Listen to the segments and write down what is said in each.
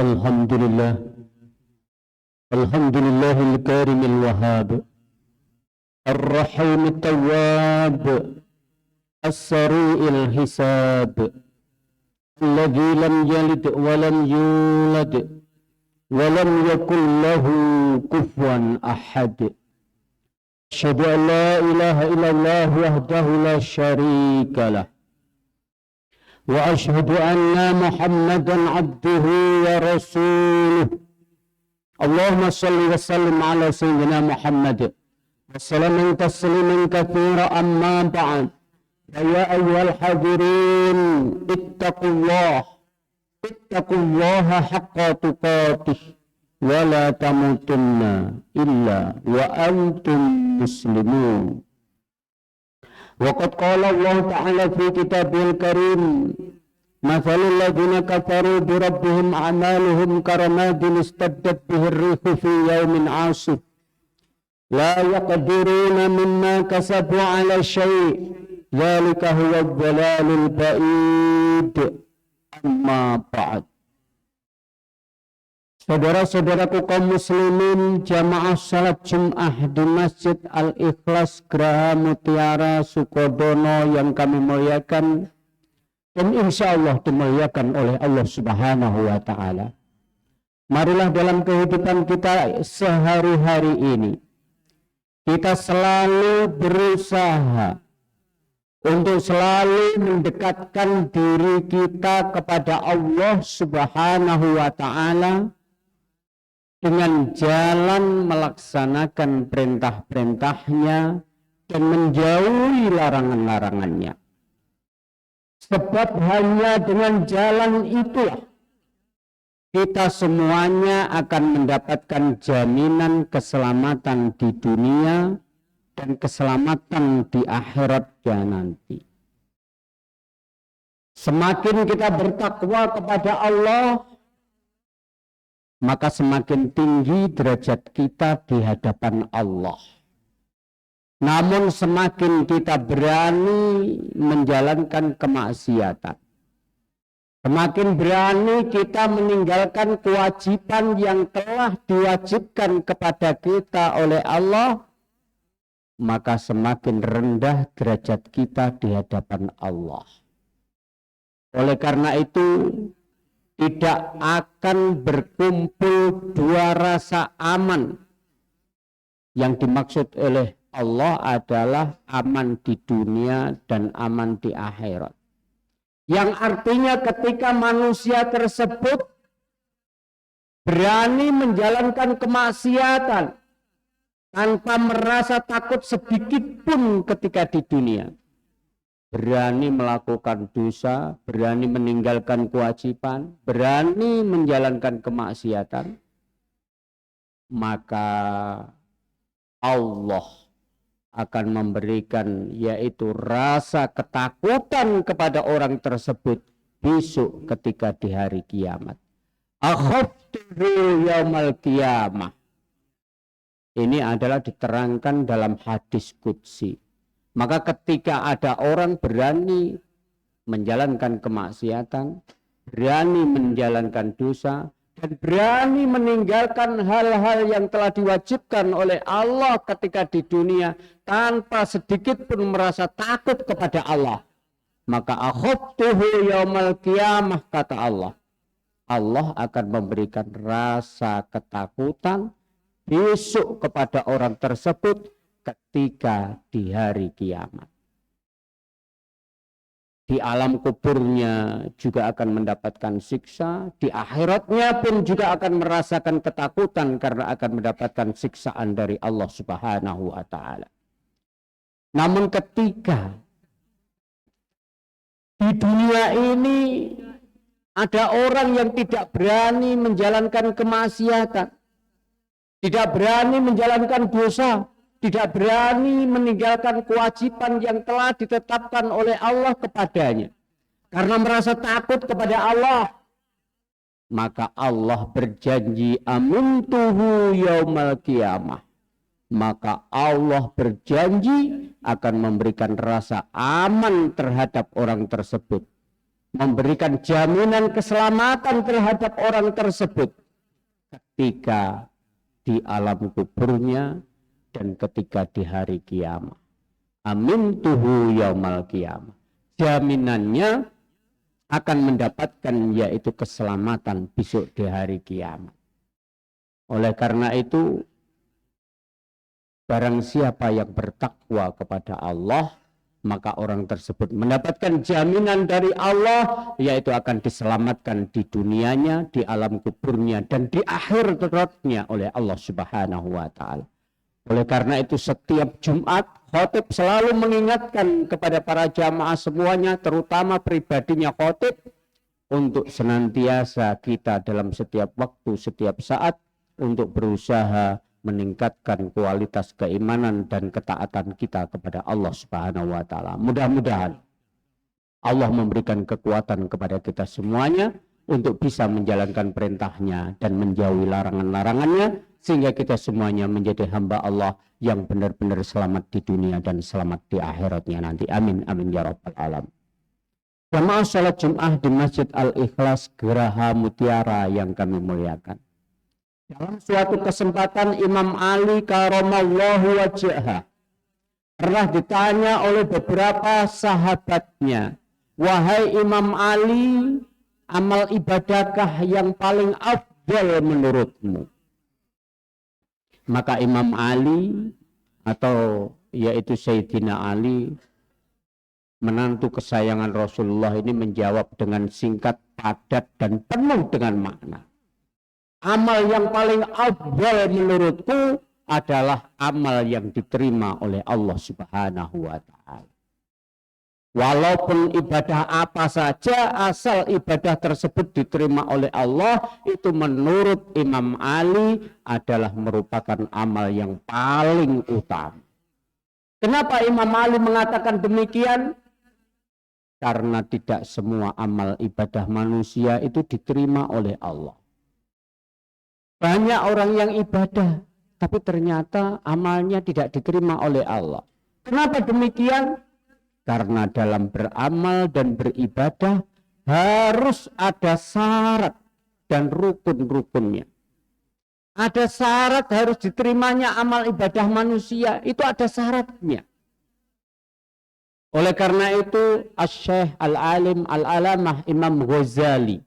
Alhamdulillah, Alhamdulillahil karimil wahhab, Ar-Rahimit Tawwab, As-Sari'il Hisab, Alladzi lam yalid wa lam yulad wa lam yakul lahu kufuwan ahad. Asyhadu an la ilaha illallah wahdahu la syarika lah. Wa asyhadu anna Muhammadan abduhu wa rasuluh. Allahumma salli wa sallim ala sayyidina Muhammad wa sallam tasliman katsira amma ba'd. Ya ayyuhal hadirin ittaqullaha haqqa tuqatih wa la tamutunna illa wa antum muslimun. Waqad qala Allah Ta'ala fi kitabil karim, mathalul ladzina kafaru bi rabbihim a'maluhum karamadin istaddat bihi ar-rihu fi yawmin 'asif la yaqdiruna mimma kasabu 'ala syai', dzalika huwa ad-dhalalul ba'id. Amma ba'd. Saudara-saudaraku kaum muslimin, jamaah salat Jum'ah di Masjid Al-Ikhlas Geraha Mutiara Sukodono yang kami muliakan dan insya Allah dimuliakan oleh Allah Subhanahu wa Ta'ala. Marilah dalam kehidupan kita sehari-hari ini kita selalu berusaha untuk selalu mendekatkan diri kita kepada Allah Subhanahu wa Ta'ala dengan jalan melaksanakan perintah-perintahnya dan menjauhi larangan-larangannya. Sebab hanya dengan jalan itulah kita semuanya akan mendapatkan jaminan keselamatan di dunia dan keselamatan di akhiratnya nanti. Semakin kita bertakwa kepada Allah, maka semakin tinggi derajat kita di hadapan Allah. Namun semakin kita berani menjalankan kemaksiatan, semakin berani kita meninggalkan kewajiban yang telah diwajibkan kepada kita oleh Allah, maka semakin rendah derajat kita di hadapan Allah. Oleh karena itu, tidak akan berkumpul dua rasa aman. Yang dimaksud oleh Allah adalah aman di dunia dan aman di akhirat. Yang artinya ketika manusia tersebut berani menjalankan kemaksiatan tanpa merasa takut sedikit pun ketika di dunia, berani melakukan dosa, berani meninggalkan kewajiban, berani menjalankan kemaksiatan, maka Allah akan memberikan yaitu rasa ketakutan kepada orang tersebut besok ketika di hari kiamat. Akhaftuhu yaumal qiyamah. Ini adalah diterangkan dalam hadis qudsi. Maka ketika ada orang berani menjalankan kemaksiatan, berani menjalankan dosa, dan berani meninggalkan hal-hal yang telah diwajibkan oleh Allah ketika di dunia tanpa sedikit pun merasa takut kepada Allah, maka akhaftuhu yaumal qiyamah, kata Allah. Allah akan memberikan rasa ketakutan besok kepada orang tersebut ketika di hari kiamat. Di alam kuburnya juga akan mendapatkan siksa, di akhiratnya pun juga akan merasakan ketakutan karena akan mendapatkan siksaan dari Allah Subhanahu wa Ta'ala. Namun ketika di dunia ini ada orang yang tidak berani menjalankan kemaksiatan, tidak berani menjalankan dosa, tidak berani meninggalkan kewajiban yang telah ditetapkan oleh Allah kepadanya karena merasa takut kepada Allah, maka Allah berjanji amuntuhu yaumal qiyamah, maka Allah berjanji akan memberikan rasa aman terhadap orang tersebut memberikan jaminan keselamatan terhadap orang tersebut ketika di alam kuburnya dan ketika di hari kiamat. Amin tuhu yaumal kiamat. Jaminannya akan mendapatkan yaitu keselamatan besok di hari kiamat. Oleh karena itu, barang siapa yang bertakwa kepada Allah, maka orang tersebut mendapatkan jaminan dari Allah, yaitu akan diselamatkan di dunianya, di alam kuburnya, dan di akhir teratnya oleh Allah Subhanahu wa Ta'ala. Oleh karena itu, setiap Jumat, khotib selalu mengingatkan kepada para jamaah semuanya, terutama pribadinya khotib, untuk senantiasa kita dalam setiap waktu, setiap saat, untuk berusaha meningkatkan kualitas keimanan dan ketaatan kita kepada Allah Subhanahu wa Ta'ala. Mudah-mudahan Allah memberikan kekuatan kepada kita semuanya untuk bisa menjalankan perintahnya dan menjauhi larangan-larangannya, sehingga kita semuanya menjadi hamba Allah yang benar-benar selamat di dunia dan selamat di akhiratnya nanti. Amin, amin ya rabbal alamin. Jamaah salat Jum'ah di Masjid Al-Ikhlas Geraha Mutiara yang kami muliakan. Dalam suatu kesempatan Imam Ali karamallahu wajhah pernah ditanya oleh beberapa sahabatnya, "Wahai Imam Ali, amal ibadahkah yang paling afdal menurutmu?" Maka Imam Ali atau yaitu Sayyidina Ali, menantu kesayangan Rasulullah ini, menjawab dengan singkat, padat, dan penuh dengan makna. Amal yang paling afdal menurutku adalah amal yang diterima oleh Allah Subhanahu wa Ta'ala. Walaupun ibadah apa saja, asal ibadah tersebut diterima oleh Allah, itu menurut Imam Ali adalah merupakan amal yang paling utama. Kenapa Imam Ali mengatakan demikian? Karena tidak semua amal ibadah manusia itu diterima oleh Allah. Banyak orang yang ibadah, tapi ternyata amalnya tidak diterima oleh Allah. Kenapa demikian? Karena dalam beramal dan beribadah harus ada syarat dan rukun-rukunnya. Ada syarat harus diterimanya amal ibadah manusia, itu ada syaratnya. Oleh karena itu, Asy-Syaikh Al-Alim Al-Alamah Imam Ghazali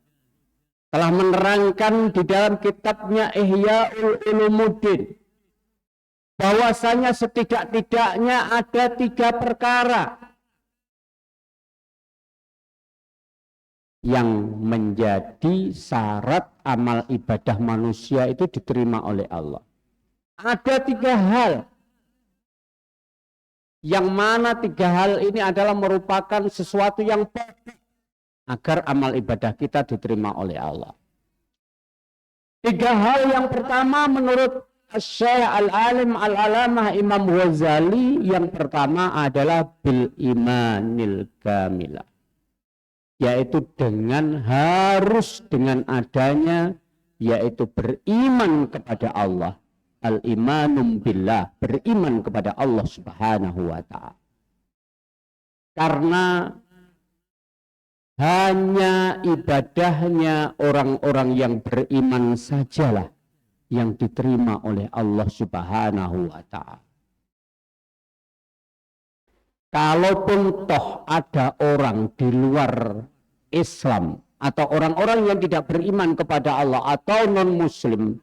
telah menerangkan di dalam kitabnya Ihya'ul Ulumuddin bahwasanya setidak-tidaknya ada 3 perkara yang menjadi syarat amal ibadah manusia itu diterima oleh Allah. Ada 3 hal, yang mana 3 hal ini adalah merupakan sesuatu yang pokok agar amal ibadah kita diterima oleh Allah. 3 hal yang pertama menurut Syekh Al-Alim Al-Alamah Imam Ghazali, yang pertama adalah bil imanil kamilah, yaitu harus dengan adanya, yaitu beriman kepada Allah. Al-imanum billah, beriman kepada Allah Subhanahu wa Ta'ala. Karena hanya ibadahnya orang-orang yang beriman sajalah yang diterima oleh Allah Subhanahu wa Ta'ala. Kalaupun toh ada orang di luar Islam atau orang-orang yang tidak beriman kepada Allah atau non-muslim,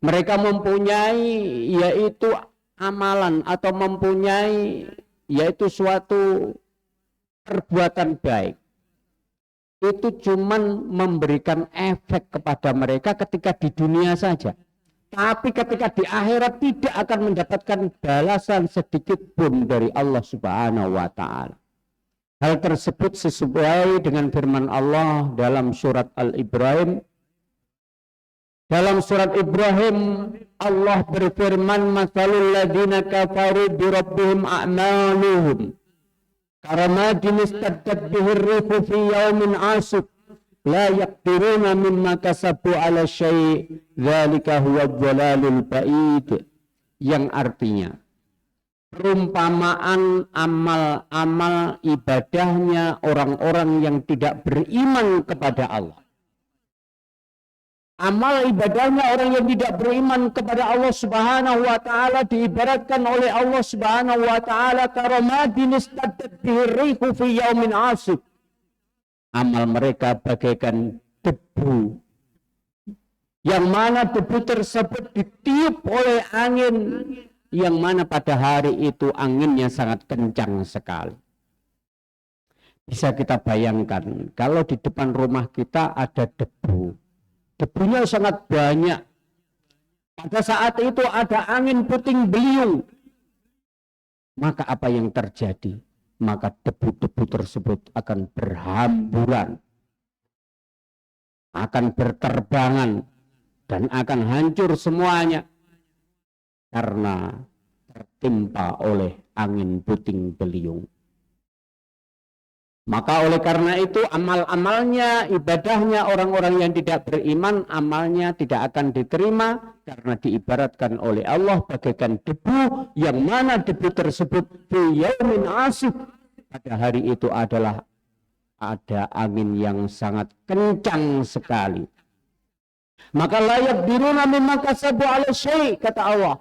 mereka mempunyai yaitu amalan atau mempunyai yaitu suatu perbuatan baik, itu cuman memberikan efek kepada mereka ketika di dunia saja. Tapi ketika di akhirat tidak akan mendapatkan balasan sedikit pun dari Allah Subhanahu wa Ta'ala. Hal tersebut sesuai dengan firman Allah dalam surat Al-Ibrahim. Dalam surat Ibrahim Allah berfirman, "Matsalul ladzina kafaru bi rabbihim a'maluhum karamadin istaddat bihir rihu fi yaumin 'asif la yaqdiruna mimma kasabu ala syai' dzalika huwa dhalalul ba'id." Yang artinya, perumpamaan amal-amal ibadahnya orang-orang yang tidak beriman kepada Allah. Amal ibadahnya orang yang tidak beriman kepada Allah Subhanahu wa taala diibaratkan oleh Allah Subhanahu wa taala karamadin istaddat bihi rihu fi yaumin asif. Amal mereka bagaikan debu, yang mana debu tersebut ditiup oleh angin, yang mana pada hari itu anginnya sangat kencang sekali. Bisa kita bayangkan kalau di depan rumah kita ada debu. Debunya sangat banyak. Pada saat itu ada angin puting beliung. Maka apa yang terjadi? Maka debu-debu tersebut akan berhamburan, akan berterbangan, dan akan hancur semuanya. Karena tertimpa oleh angin puting beliung. Maka oleh karena itu amal-amalnya, ibadahnya orang-orang yang tidak beriman, amalnya tidak akan diterima karena diibaratkan oleh Allah bagaikan debu, yang mana debu tersebut fi yaumin asif, pada hari itu adalah ada angin yang sangat kencang sekali. Maka layak diruna mimma kasabu ala syai', kata Allah.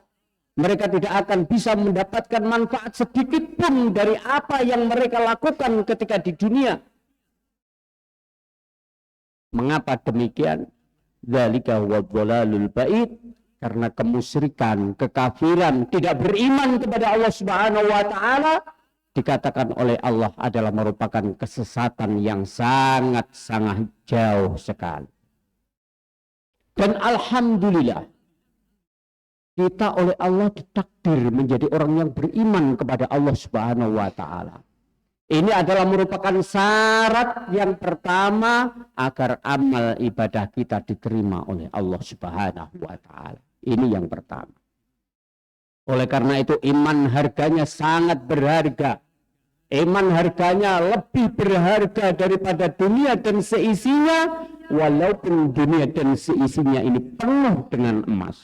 Mereka tidak akan bisa mendapatkan manfaat sedikit pun dari apa yang mereka lakukan ketika di dunia. Mengapa demikian? Dzalika huwa dhalalul ba'id, karena kemusyrikan, kekafiran, tidak beriman kepada Allah Subhanahu wa taala dikatakan oleh Allah adalah merupakan kesesatan yang sangat-sangat jauh sekali. Dan alhamdulillah kita oleh Allah ditakdir menjadi orang yang beriman kepada Allah Subhanahu wa taala. Ini adalah merupakan syarat yang pertama agar amal ibadah kita diterima oleh Allah Subhanahu wa taala. Ini yang pertama. Oleh karena itu iman harganya sangat berharga. Iman harganya lebih berharga daripada dunia dan seisinya, walaupun dunia dan seisinya ini penuh dengan emas.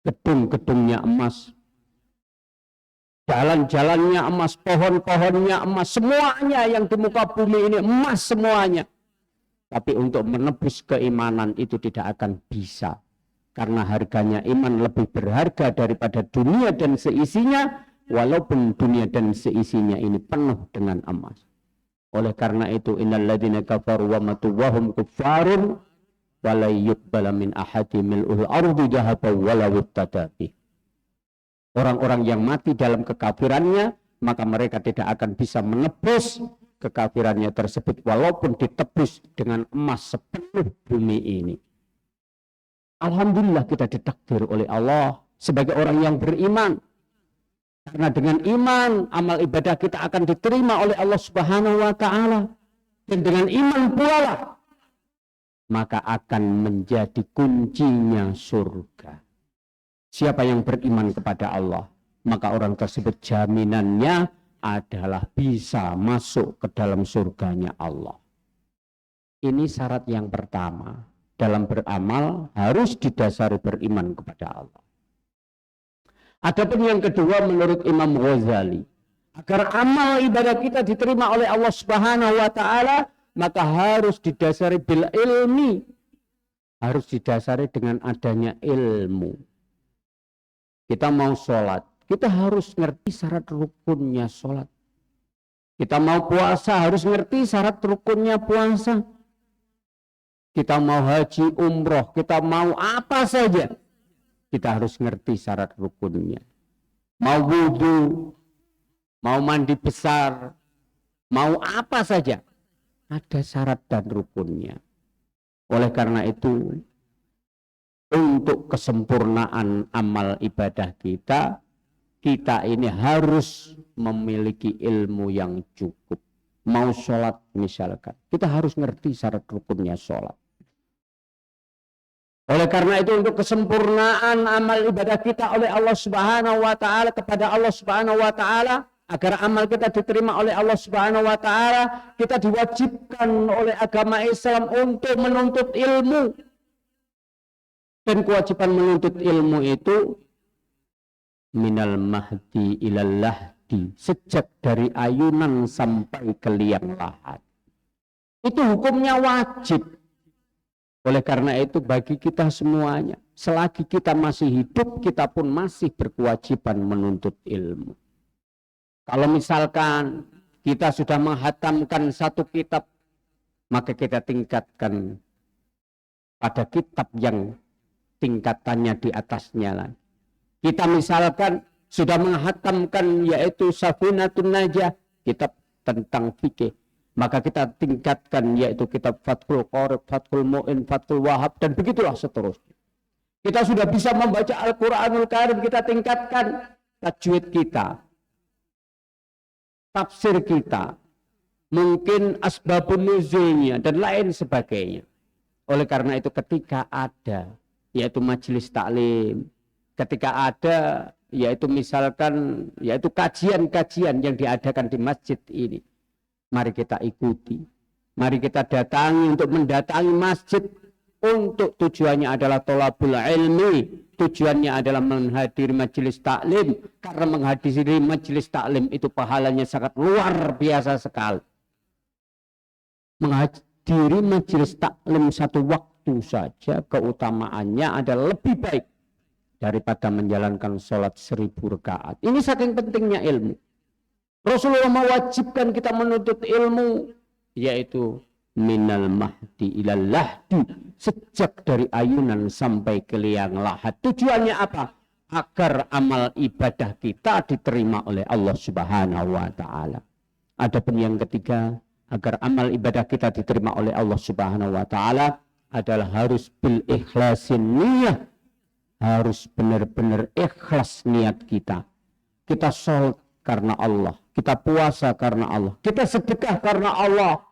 Gedung-gedungnya emas, jalan-jalannya emas, pohon-pohonnya emas, semuanya yang di muka bumi ini emas semuanya. Tapi untuk menebus keimanan itu tidak akan bisa, karena harganya iman lebih berharga daripada dunia dan seisinya, walaupun dunia dan seisinya ini penuh dengan emas. Oleh karena itu innal ladzina kafaru wa matu wa hum kuffarun wala yuqbala min ahadi mil'ul ardi dhahaban wala wittadabi. Orang-orang yang mati dalam kekafirannya, maka mereka tidak akan bisa menebus kekafirannya tersebut walaupun ditebus dengan emas sepenuh bumi ini. Alhamdulillah kita ditakdir oleh Allah sebagai orang yang beriman. Karena dengan iman amal ibadah kita akan diterima oleh Allah Subhanahu wa taala. Dan dengan iman pula lah maka akan menjadi kuncinya surga. Siapa yang beriman kepada Allah, maka orang tersebut jaminannya adalah bisa masuk ke dalam surganya Allah. Ini syarat yang pertama. Dalam beramal harus didasari beriman kepada Allah. Adapun yang kedua menurut Imam Ghazali, agar amal ibadah kita diterima oleh Allah Subhanahu wa taala, maka harus didasari bil ilmi, harus didasari dengan adanya ilmu. Kita mau sholat, kita harus ngerti syarat rukunnya sholat. Kita mau puasa, harus ngerti syarat rukunnya puasa. Kita mau haji, umroh, kita mau apa saja, kita harus ngerti syarat rukunnya. Mau wudu, mau mandi besar, mau apa saja, ada syarat dan rukunnya. Oleh karena itu, untuk kesempurnaan amal ibadah kita, kita ini harus memiliki ilmu yang cukup. Mau sholat misalkan, kita harus ngerti syarat rukunnya sholat. Oleh karena itu untuk kesempurnaan amal ibadah kita oleh Allah Subhanahu wa taala, kepada Allah Subhanahu wa taala, agar amal kita diterima oleh Allah Subhanahu wa taala, kita diwajibkan oleh agama Islam untuk menuntut ilmu. Dan kewajiban menuntut ilmu itu minal mahdi ilal lahdi, sejak dari ayunan sampai ke liang lahat. Itu hukumnya wajib. Oleh karena itu bagi kita semuanya, selagi kita masih hidup, kita pun masih berkewajiban menuntut ilmu. Kalau misalkan kita sudah menghatamkan satu kitab, maka kita tingkatkan pada kitab yang tingkatannya di atasnya lagi. Kita misalkan sudah menghatamkan yaitu Safinatun Najah, kitab tentang fikih, maka kita tingkatkan yaitu kitab Fathul Qorib, Fathul Mu'in, Fathul Wahab, dan begitulah seterusnya. Kita sudah bisa membaca Al-Quranul Karim, kita tingkatkan tajwid kita, tafsir kita, mungkin asbabun nuzulnya, dan lain sebagainya. Oleh karena itu ketika ada yaitu majelis taklim, ketika ada yaitu misalkan yaitu kajian-kajian yang diadakan di masjid ini, mari kita ikuti, mari kita datangi untuk mendatangi masjid, untuk tujuannya adalah thalabul ilmi, tujuannya adalah menghadiri majelis taklim, karena menghadiri majelis taklim itu pahalanya sangat luar biasa sekali. Menghadiri majelis taklim satu waktu saja keutamaannya adalah lebih baik daripada menjalankan sholat 1000 rakaat. Ini saking pentingnya ilmu. Rasulullah mewajibkan kita menuntut ilmu, yaitu minal mahdi ilal lahdi, sejak dari ayunan sampai ke liang lahat. Tujuannya apa? Agar amal ibadah kita diterima oleh Allah Subhanahu wa taala. Adapun yang ketiga, agar amal ibadah kita diterima oleh Allah Subhanahu wa taala adalah harus bil ikhlasin niyah. Harus benar-benar ikhlas niat kita. Kita sholat karena Allah, kita puasa karena Allah, kita sedekah karena Allah,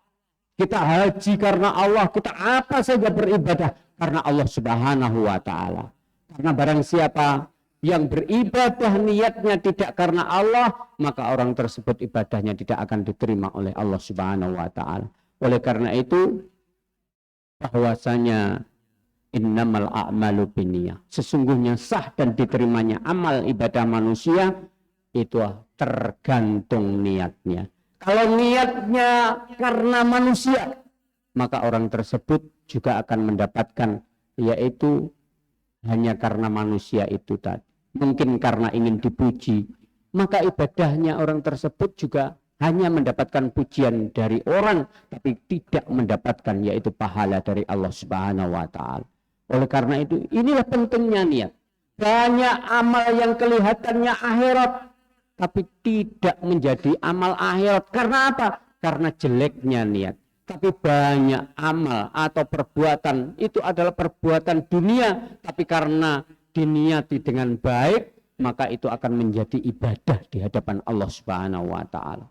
kita haji karena Allah, kita apa saja beribadah karena Allah Subhanahu wa taala. Karena barang siapa yang beribadah niatnya tidak karena Allah, maka orang tersebut ibadahnya tidak akan diterima oleh Allah Subhanahu wa taala. Oleh karena itu bahwasanya innamal a'malu binniyah, sesungguhnya sah dan diterimanya amal ibadah manusia itu tergantung niatnya. Kalau niatnya karena manusia, maka orang tersebut juga akan mendapatkan yaitu hanya karena manusia itu tadi. Mungkin karena ingin dipuji, maka ibadahnya orang tersebut juga hanya mendapatkan pujian dari orang, tapi tidak mendapatkan yaitu pahala dari Allah Subhanahu wa taala. Oleh karena itu, inilah pentingnya niat. Banyak amal yang kelihatannya akhirat, tapi tidak menjadi amal akhirat. Karena apa? Karena jeleknya niat. Tapi banyak amal atau perbuatan itu adalah perbuatan dunia, tapi karena diniati dengan baik, maka itu akan menjadi ibadah di hadapan Allah Subhanahu wa taala.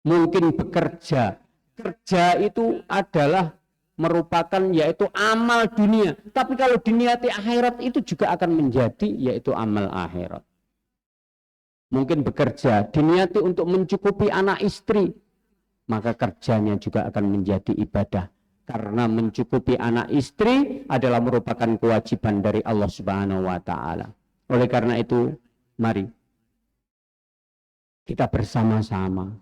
Mungkin bekerja, kerja itu adalah merupakan yaitu amal dunia, tapi kalau diniati akhirat itu juga akan menjadi yaitu amal akhirat. Mungkin bekerja diniati untuk mencukupi anak istri, maka kerjanya juga akan menjadi ibadah, karena mencukupi anak istri adalah merupakan kewajiban dari Allah Subhanahu wa taala. Oleh karena itu, mari kita bersama-sama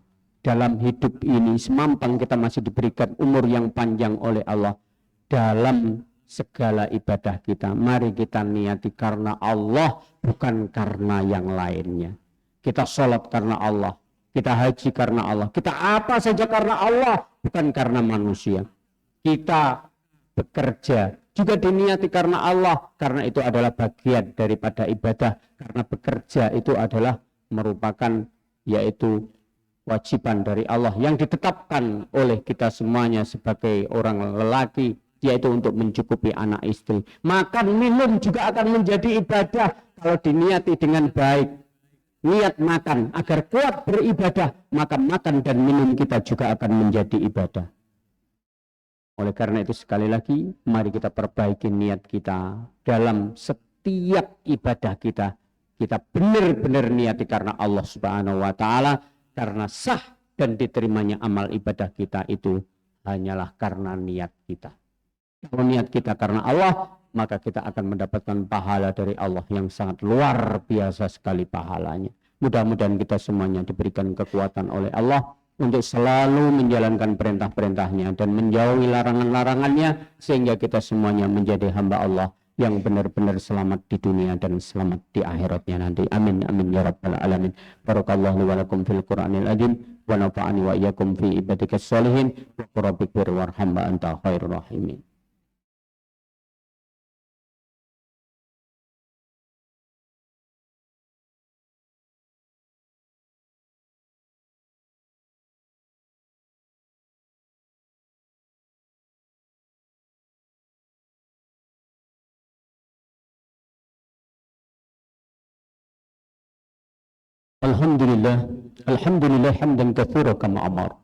dalam hidup ini, semampang kita masih diberikan umur yang panjang oleh Allah, dalam segala ibadah kita, mari kita niati karena Allah, bukan karena yang lainnya. Kita sholat karena Allah, kita haji karena Allah, kita apa saja karena Allah, bukan karena manusia. Kita bekerja juga diniati karena Allah, karena itu adalah bagian daripada ibadah, karena bekerja itu adalah merupakan yaitu wajiban dari Allah yang ditetapkan oleh kita semuanya sebagai orang lelaki, yaitu untuk mencukupi anak istri. Makan minum juga akan menjadi ibadah kalau diniati dengan baik. Niat makan agar kuat beribadah, maka makan dan minum kita juga akan menjadi ibadah. Oleh karena itu sekali lagi, mari kita perbaiki niat kita dalam setiap ibadah kita. Kita benar-benar niati karena Allah Subhanahu wa taala, karena sah dan diterimanya amal ibadah kita itu hanyalah karena niat kita. Kalau niat kita karena Allah, maka kita akan mendapatkan pahala dari Allah yang sangat luar biasa sekali pahalanya. Mudah-mudahan kita semuanya diberikan kekuatan oleh Allah untuk selalu menjalankan perintah-perintahnya dan menjauhi larangan-larangannya, sehingga kita semuanya menjadi hamba Allah yang benar-benar selamat di dunia dan selamat di akhiratnya nanti. Amin amin ya rabbal alamin. Barakallahu wa lakum fil Qur'anil azim wa nafa'ani wa iyyakum fi ibadikas sholihin wa rabbikfir warham wa anta khairur rahimin. Alhamdulillah, alhamdulillah hamdan katsiran kama amar.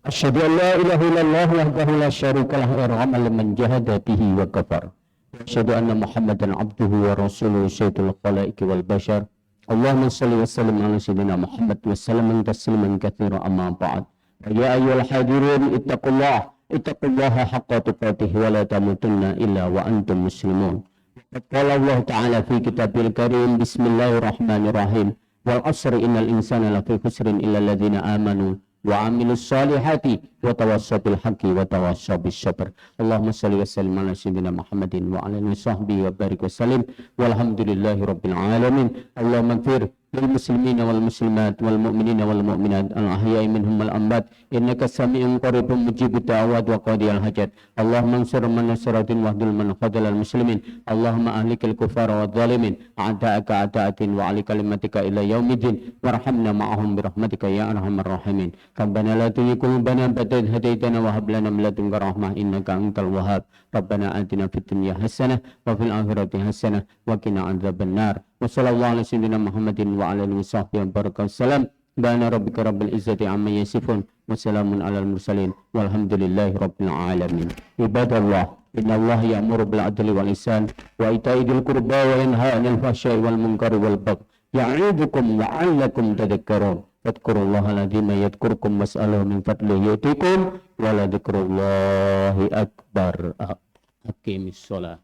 Asyhadu an la ilaha illallah wahdahu la syarika lahu irhaman liman jahada bihi wa kafar. Asyhadu anna Muhammadan abduhu wa rasuluhu sayyidul khalaiqi wal bashar. Allahumma shalli wa sallim ala sayyidina Muhammad wa sallam tasliman katsiran amma ba'd. Ya ayyuhal hadirin ittaqullaha haqqa tuqatih wa la tamutunna illa wa antum muslimun. Qala Allah ta'ala fi kitabil karim bismillahirrahmanirrahim. Wal asri innal insana lafi khusrin illa alladhina amanu wa amilus salihati wa tawassaw bil haqqi wa tawassaw bis sabr. Allahumma shalli wa sallim ala sayyidina Muhammadin wa ala alihi washabbihi wa barik wa sallim. Walhamdulillahi rabbil alamin. Allahumma ighfir lil muslimina wal muslimat wal mu'minina wal mu'minat al ahya'i minhum wal amwat innaka sami'un qaribun mujibud da'awat wa qadiyal hajat. Allahumma ansur man nasaratin wahdul man khadalal muslimin. Allahumma ahlikil kufara wa dhalimin a'da'aka a'da'atin wa ali kalimatika ila yaumiddin warhamna ma'ahum birahmatika ya arhamar rahimin. Rabbana la tuzigh qulubana ba'da idh hadaytana wa hab lana min ladunka rahmah innaka antal wahhab. Rabbana atina fid dunya hasanah wa fil akhirati hasanah wa qina adzabannar. Wa sallallahu ala sayyidina Muhammadin wa ala alihi washabbihi wa baraka wasallam. Subhana rabbika rabbil izzati amma yasifun wa salamun alal mursalin walhamdulillahi rabbil alamin. Ibadallah, innallaha ya'muru bil adli wal ihsan wa ita'i dzil qurba wa yanha 'anil fahsya'i wal munkari wal baghi ya'idukum la'allakum tadhakkarun. Fadhkurullaha al-'azima yadhkurkum was'aluhu min fadlihi yu'tikum wa la dzikrullahi akbar. Aqimis shalah.